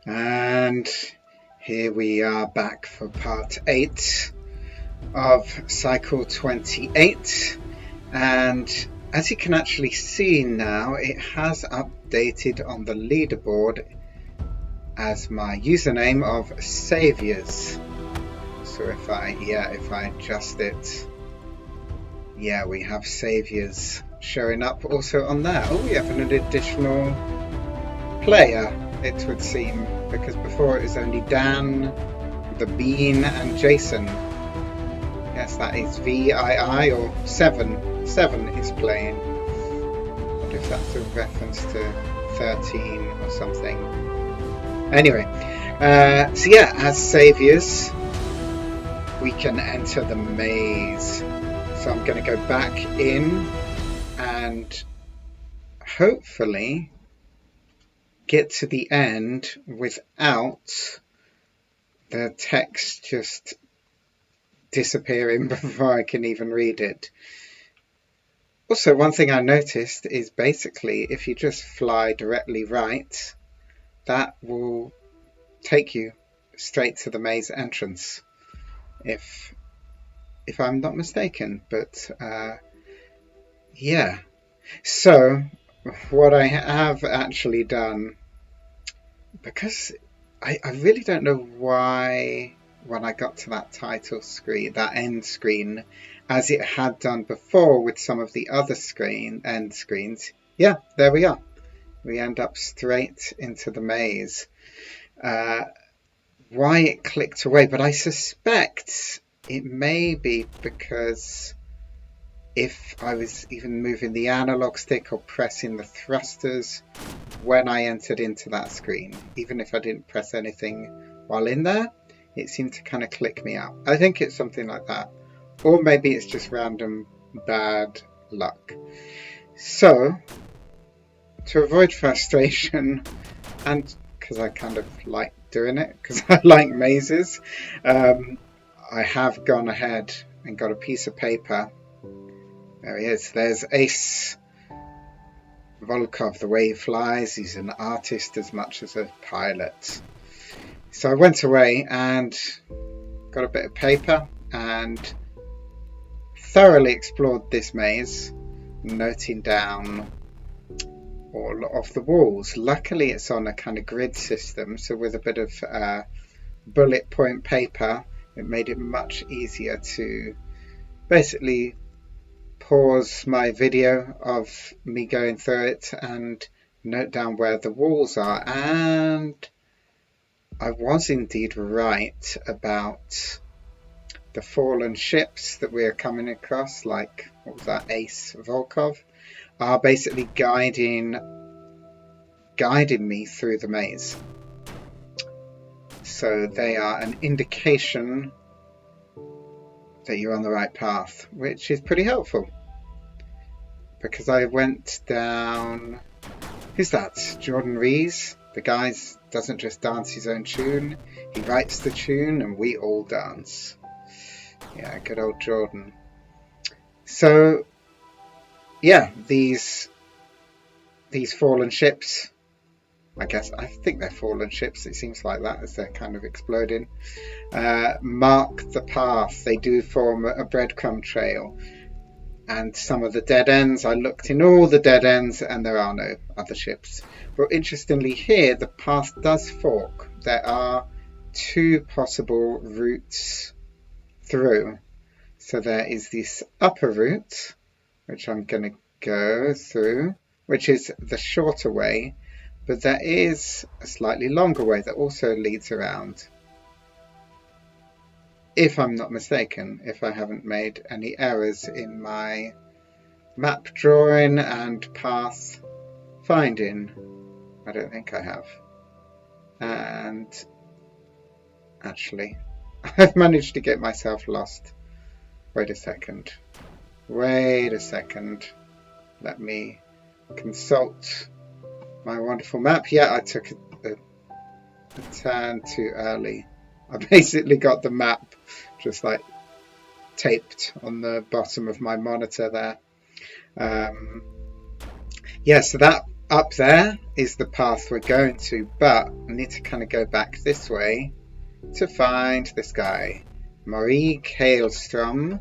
And here we are back for part 8 of cycle 28. And as you can actually see now, it has updated on the leaderboard as my username of Saviors. So if I adjust it, yeah, we have Saviors showing up also on there. Oh, we have an additional player, it would seem, because before it was only Dan, the Bean, and Jason. Yes, that is VII or 7. 7 is playing. I wonder if that's a reference to 13 or something. Anyway, so yeah, as Saviors, we can enter the maze. So I'm going to go back in and hopefully get to the end without the text just disappearing before I can even read it. Also, one thing I noticed is basically if you just fly directly right, that will take you straight to the maze entrance, if I'm not mistaken. But yeah, so what I have actually done, because I really don't know why when I got to that title screen, that end screen, as it had done before with some of the other end screens, yeah, there we are. We end up straight into the maze. Why it clicked away, but I suspect it may be because if I was even moving the analog stick or pressing the thrusters when I entered into that screen, even if I didn't press anything while in there, it seemed to kind of click me out. I think it's something like that. Or maybe it's just random bad luck. So, to avoid frustration, and because I kind of like doing it, because I like mazes, I have gone ahead and got a piece of paper. There he is. There's Ace Volkov, the way he flies. He's an artist as much as a pilot. So I went away and got a bit of paper and thoroughly explored this maze, noting down all of the walls. Luckily it's on a kind of grid system, so with a bit of bullet point paper, it made it much easier to basically pause my video of me going through it and note down where the walls are. And I was indeed right about the fallen ships that we are coming across, like, what was that, Ace Volkov, are basically guiding me through the maze. So they are an indication that you're on the right path, which is pretty helpful. Because I went down... Who's that? Jordan Rees? The guy doesn't just dance his own tune, he writes the tune and we all dance. Yeah, good old Jordan. So, yeah, these fallen ships, I think they're fallen ships, it seems like that as they're kind of exploding, mark the path. They do form a breadcrumb trail. And some of the dead ends, I looked in all the dead ends and there are no other ships. But interestingly here, the path does fork. There are 2 possible routes through. So there is this upper route, which I'm going to go through, which is the shorter way. But there is a slightly longer way that also leads around. If I'm not mistaken, if I haven't made any errors in my map drawing and path finding. I don't think I have. And actually, I've managed to get myself lost. Wait a second. Let me consult my wonderful map. Yeah, I took a turn too early. I basically got the map just like taped on the bottom of my monitor there. Yeah, so that up there is the path we're going to, but I need to kind of go back this way to find this guy, Meurig Hailstone.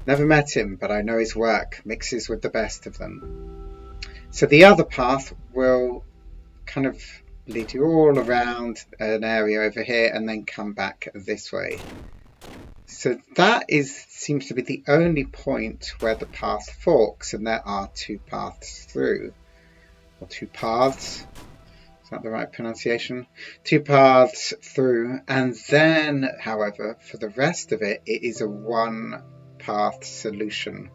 Never met him, but I know his work mixes with the best of them. So the other path will kind of lead you all around an area over here and then come back this way. So that seems to be the only point where the path forks, and there are two paths through. Or two paths. Is that the right pronunciation? Two paths through, and then, however, for the rest of it, it is a one-path solution,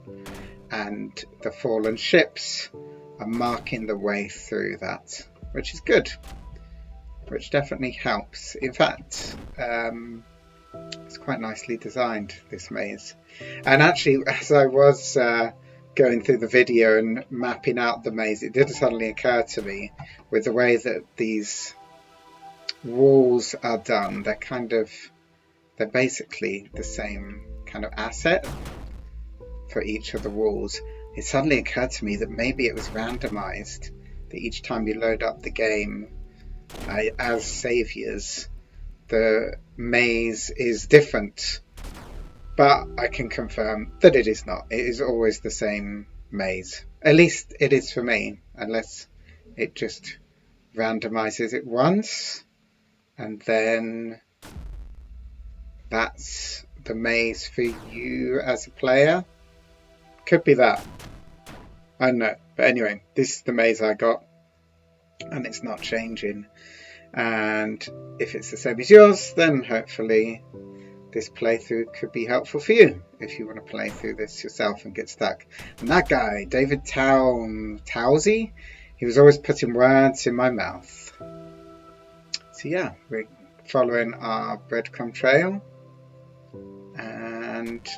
and the fallen ships are marking the way through that, which is good, which definitely helps. In fact, it's quite nicely designed, this maze. And actually, as I was going through the video and mapping out the maze, it did suddenly occur to me, with the way that these walls are done, they're basically the same kind of asset for each of the walls. It suddenly occurred to me that maybe it was randomized, that each time you load up the game as saviors, the maze is different. But I can confirm that it is not. It is always the same maze. At least it is for me, unless it just randomizes it once, and then that's the maze for you as a player. Could be that. I don't know. But anyway, this is the maze I got, and it's not changing. And if it's the same as yours, then hopefully this playthrough could be helpful for you if you want to play through this yourself and get stuck. And that guy, David Towsey, he was always putting words in my mouth. So yeah, we're following our breadcrumb trail, and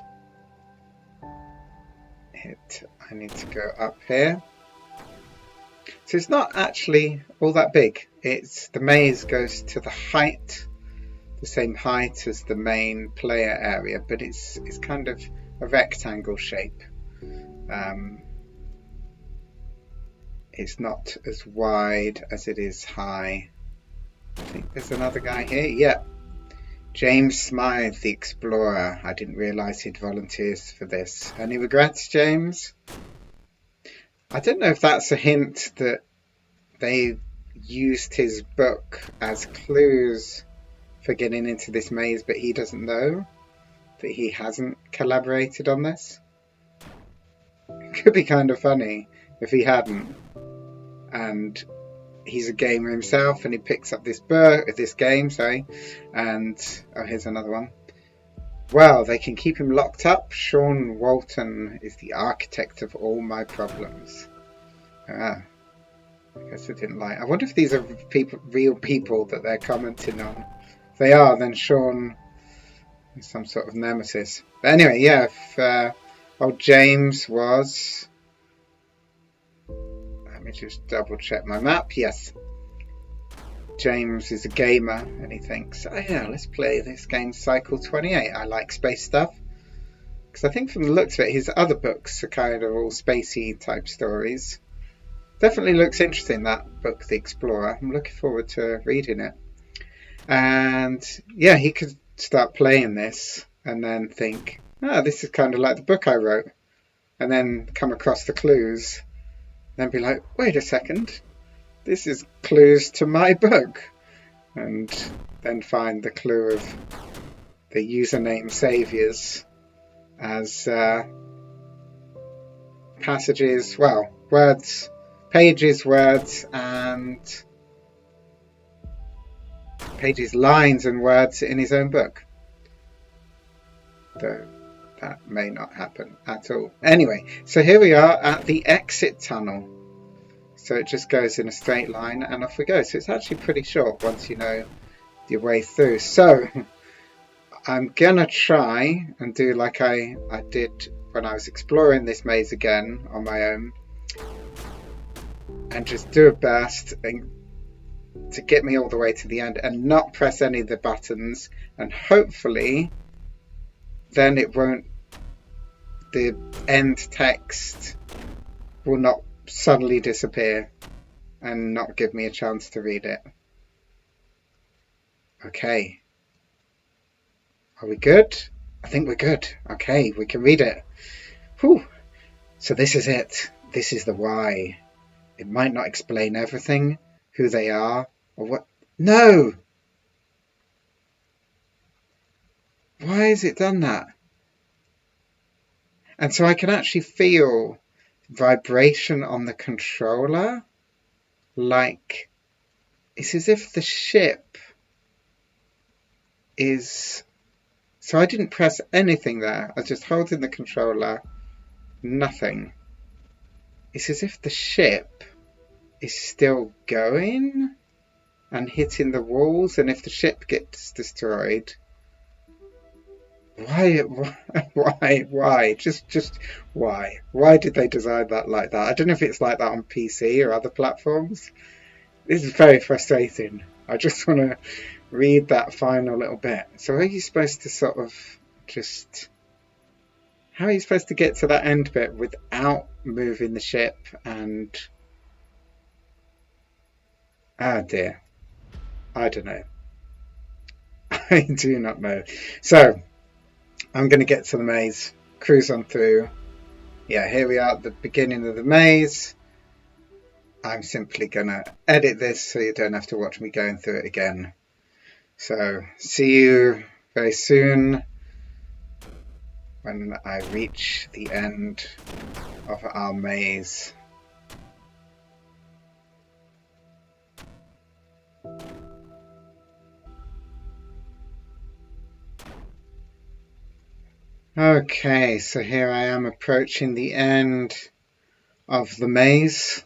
I need to go up here. So it's not actually all that big. The maze goes to the same height as the main player area, but it's kind of a rectangle shape. It's not as wide as it is high. I think there's another guy here. Yeah, James Smythe, the explorer. I didn't realise he'd volunteered for this. Any regrets, James? I don't know if that's a hint that they used his book as clues for getting into this maze, but he doesn't know that he hasn't collaborated on this. It could be kind of funny if he hadn't, and he's a gamer himself and he picks up this game, and oh, here's another one. Well, they can keep him locked up. Sean Walton is the architect of all my problems. I guess I didn't like. I wonder if these are real people that they're commenting on. If they are, then Sean is some sort of nemesis. But anyway, yeah, if old James was... Let me just double check my map. Yes. James is a gamer and he thinks, oh yeah, let's play this game Cycle 28. I like space stuff. Because I think from the looks of it, his other books are kind of all spacey type stories. Definitely looks interesting, that book, The Explorer. I'm looking forward to reading it. And yeah, he could start playing this and then think, oh, this is kind of like the book I wrote. And then come across the clues. And then be like, wait a second. This is clues to my book. And then find the clue of the username saviors as passages, well, words, pages, words, and pages, lines and words in his own book. Though that may not happen at all. Anyway, so here we are at the exit tunnel. So it just goes in a straight line and off we go. So it's actually pretty short once you know your way through. So I'm gonna try and do like I did when I was exploring this maze again on my own, and just do a burst and to get me all the way to the end and not press any of the buttons, and hopefully then it won't, the end text will not suddenly disappear and not give me a chance to read it. Okay. Are we good? I think we're good. Okay, we can read it. Whew. So this is it. This is the why. It might not explain everything, who they are, or what. No! Why has it done that? And so I can actually feel vibration on the controller. Like, it's as if the ship is... So I didn't press anything there. I was just holding the controller. Nothing. It's as if the ship is still going and hitting the walls, and if the ship gets destroyed, why just why did they design that like that? I don't know if it's like that on PC or other platforms. This is very frustrating. I just want to read that final little bit. So are you supposed to sort of just... How are you supposed to get to that end bit without moving the ship and... Oh dear. I don't know. I do not know. So, I'm going to get to the maze. Cruise on through. Yeah, here we are at the beginning of the maze. I'm simply going to edit this so you don't have to watch me going through it again. So, see you very soon when I reach the end of our maze. Okay, so here I am approaching the end of the maze.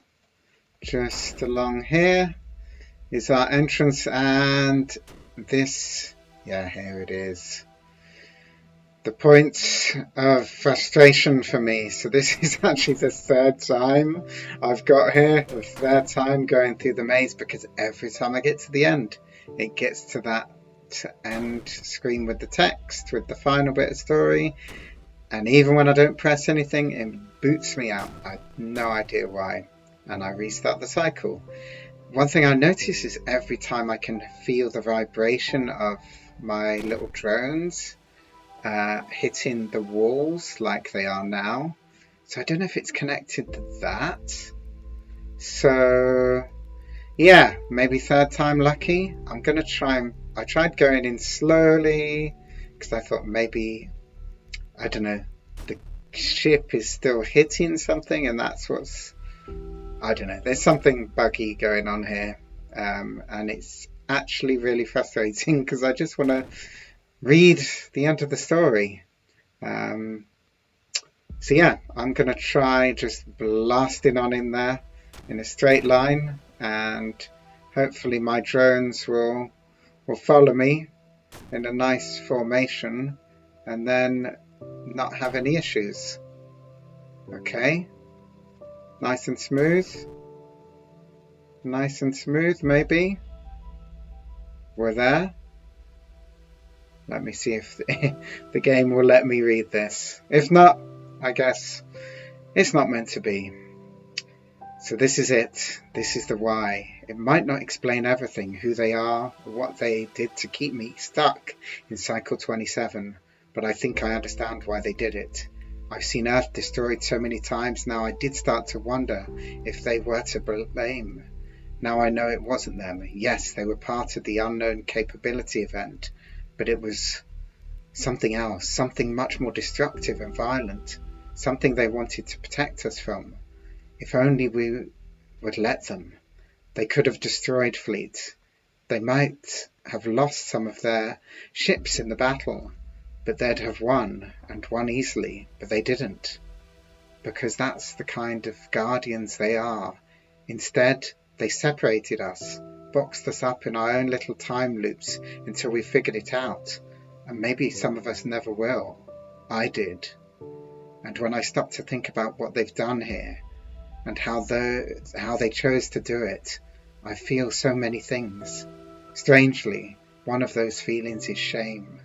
Just along here is our entrance, and this, yeah, here it is. The point of frustration for me. So this is actually the third time I've got here, the third time going through the maze, because every time I get to the end, it gets to that end screen with the text, with the final bit of story, and even when I don't press anything, it boots me out. I have no idea why, and I restart the cycle. One thing I notice is every time I can feel the vibration of my little drones hitting the walls like they are now. So I don't know if it's connected to that. So yeah, maybe third time lucky. I'm gonna try. I tried going in slowly because I thought maybe, I don't know, the ship is still hitting something, and that's what's, I don't know, there's something buggy going on here, and it's actually really frustrating because I just want to read the end of the story. So yeah, I'm gonna try just blasting on in there in a straight line, and hopefully my drones will follow me in a nice formation and then not have any issues. Okay, nice and smooth, maybe. We're there. Let me see if the game will let me read this. If not, I guess it's not meant to be. So this is it. This is the why. It might not explain everything, who they are, or what they did to keep me stuck in cycle 27, but I think I understand why they did it. I've seen Earth destroyed so many times now, I did start to wonder if they were to blame. Now I know it wasn't them. Yes, they were part of the unknown capability event, but it was something else, something much more destructive and violent, something they wanted to protect us from. If only we would let them. They could have destroyed fleets. They might have lost some of their ships in the battle, but they'd have won, and won easily, but they didn't. Because that's the kind of guardians they are. Instead, they separated us, boxed us up in our own little time loops until we figured it out. And maybe some of us never will. I did. And when I stop to think about what they've done here, and how they chose to do it, I feel so many things. Strangely, one of those feelings is shame.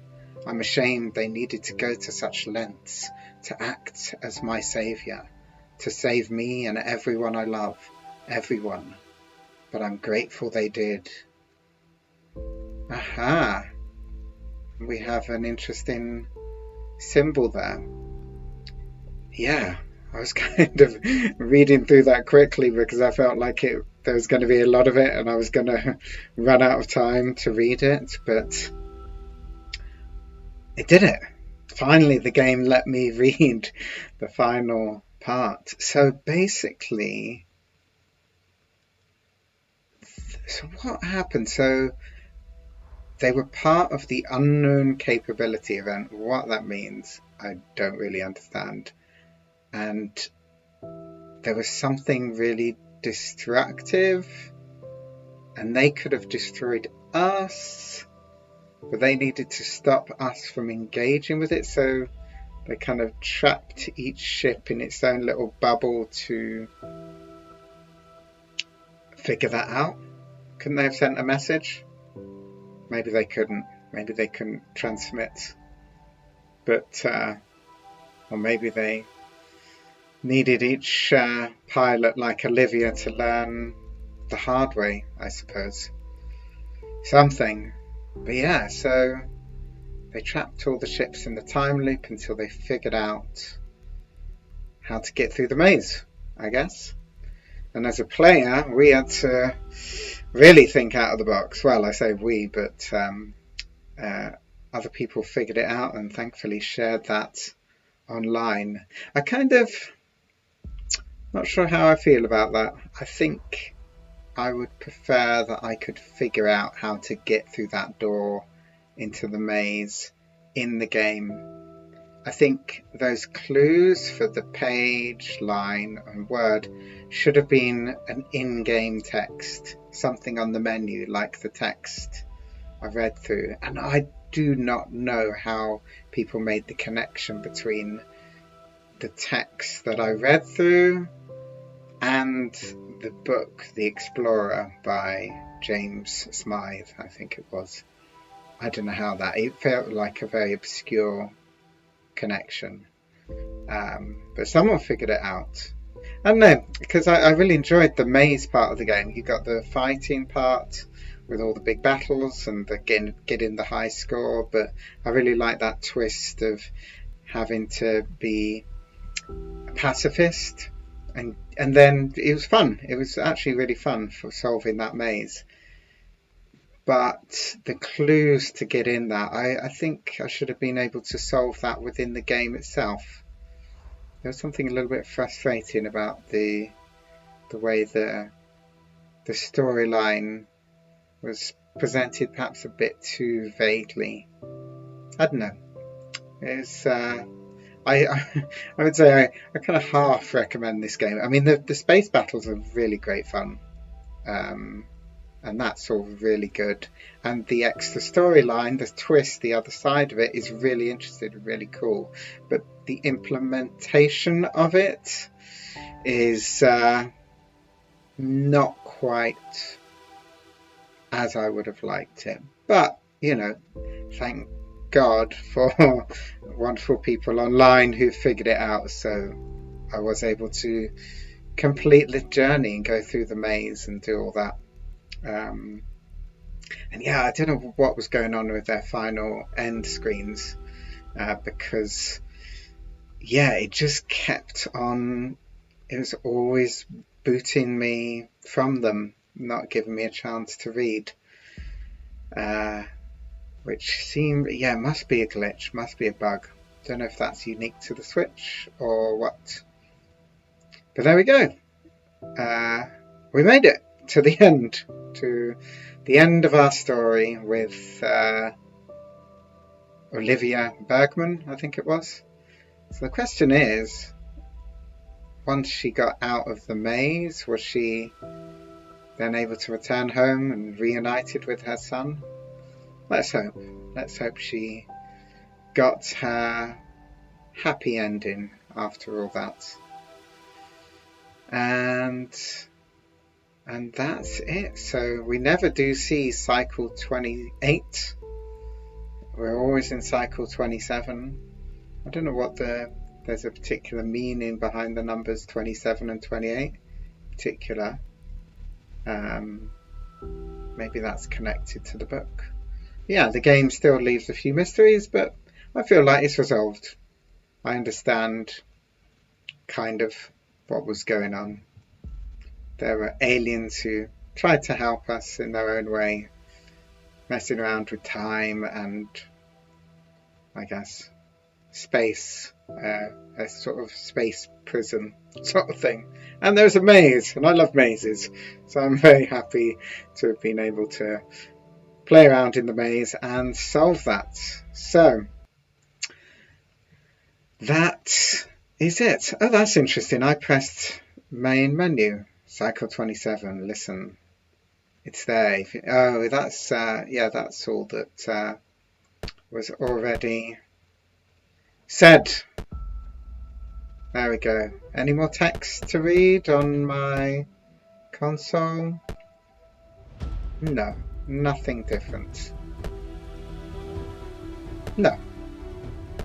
I'm ashamed they needed to go to such lengths to act as my saviour, to save me and everyone I love, everyone. but I'm grateful they did. Aha! We have an interesting symbol there. Yeah, I was kind of reading through that quickly because I felt like there was going to be a lot of it and I was going to run out of time to read it, but it did it. Finally, the game let me read the final part. So basically, so what happened? So they were part of the unknown capability event. What that means, I don't really understand. And there was something really destructive, and they could have destroyed us, but they needed to stop us from engaging with it, so they kind of trapped each ship in its own little bubble to figure that out. Couldn't they have sent a message? Maybe they couldn't. Maybe they couldn't transmit. But, or maybe they needed each pilot, like Olivia, to learn the hard way, I suppose. Something. But yeah, so they trapped all the ships in the time loop until they figured out how to get through the maze, I guess. And as a player, we had to really think out of the box. Well, I say we, but other people figured it out and thankfully shared that online. I kind of not sure how I feel about that. I think I would prefer that I could figure out how to get through that door into the maze in the game. I think those clues for the page, line and word should have been an in-game text, something on the menu like the text I read through. And I do not know how people made the connection between the text that I read through and the book The Explorer by James Smythe, I think it was. I don't know how that, it felt like a very obscure connection, but someone figured it out. I don't know, because I really enjoyed the maze part of the game. You got the fighting part with all the big battles and the getting the high score, but I really like that twist of having to be a pacifist, and then it was fun. It was actually really fun for solving that maze. But the clues to get in that, I think I should have been able to solve that within the game itself. There was something a little bit frustrating about the way the storyline was presented, perhaps a bit too vaguely. I don't know. It's I would say I kind of half recommend this game. I mean, the space battles are really great fun. And that's all really good. And the extra storyline, the twist, the other side of it is really interesting, really cool. But the implementation of it is not quite as I would have liked it. But, you know, thank God for wonderful people online who figured it out. So I was able to complete the journey and go through the maze and do all that. And yeah, I don't know what was going on with their final end screens, because yeah, it just kept on. It was always booting me from them, not giving me a chance to read, which seemed, yeah, must be a glitch, must be a bug. Don't know if that's unique to the Switch or what, but there we go. We made it to the end of our story with Olivia Bergen, I think it was. So the question is, once she got out of the maze, was she then able to return home and reunited with her son? Let's hope. Let's hope she got her happy ending after all that. And that's it. So we never do see cycle 28. We're always in cycle 27. I don't know what there's a particular meaning behind the numbers 27 and 28 in particular. Maybe that's connected to the book. Yeah, the game still leaves a few mysteries, but I feel like it's resolved. I understand kind of what was going on. There were aliens who tried to help us in their own way, messing around with time and, I guess, space, a sort of space prison sort of thing. And there's a maze, and I love mazes, so I'm very happy to have been able to play around in the maze and solve that. So that is it. Oh, that's interesting. I pressed main menu, cycle 27. Listen, it's there. Oh, that's yeah, that's all that was already said. There we go. Any more text to read on my console? No, nothing different. No.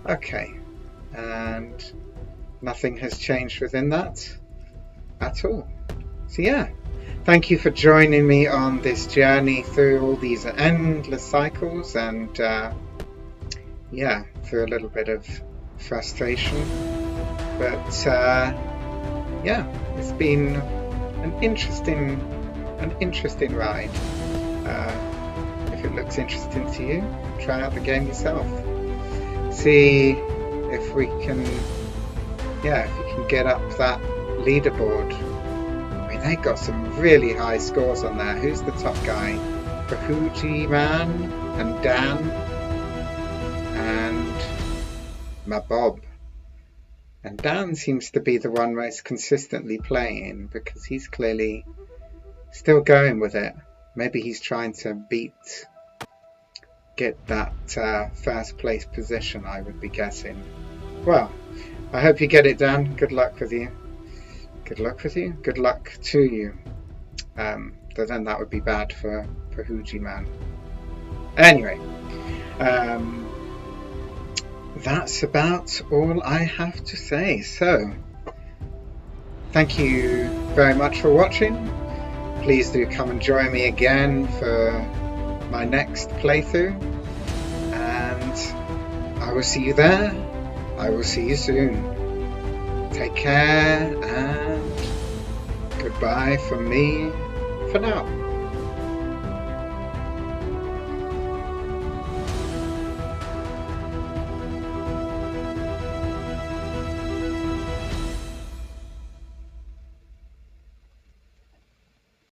Okay. And nothing has changed within that at all. So yeah, thank you for joining me on this journey through all these endless cycles and yeah, through a little bit of frustration. But yeah, it's been an interesting ride. If it looks interesting to you, try out the game yourself. See if we can, yeah, if you can get up that leaderboard. I mean, they got some really high scores on there. Who's the top guy? Bahuji Man and Dan and Mabob. And Dan seems to be the one most consistently playing because he's clearly still going with it. Maybe he's trying to get that first place position, I would be guessing. Well, I hope you get it, Dan. Good luck with you. Good luck with you. Good luck to you. But then that would be bad for Hooji Man. Anyway, that's about all I have to say. So, thank you very much for watching. Please do come and join me again for my next playthrough. And I will see you there. I will see you soon. Take care and goodbye from me for now.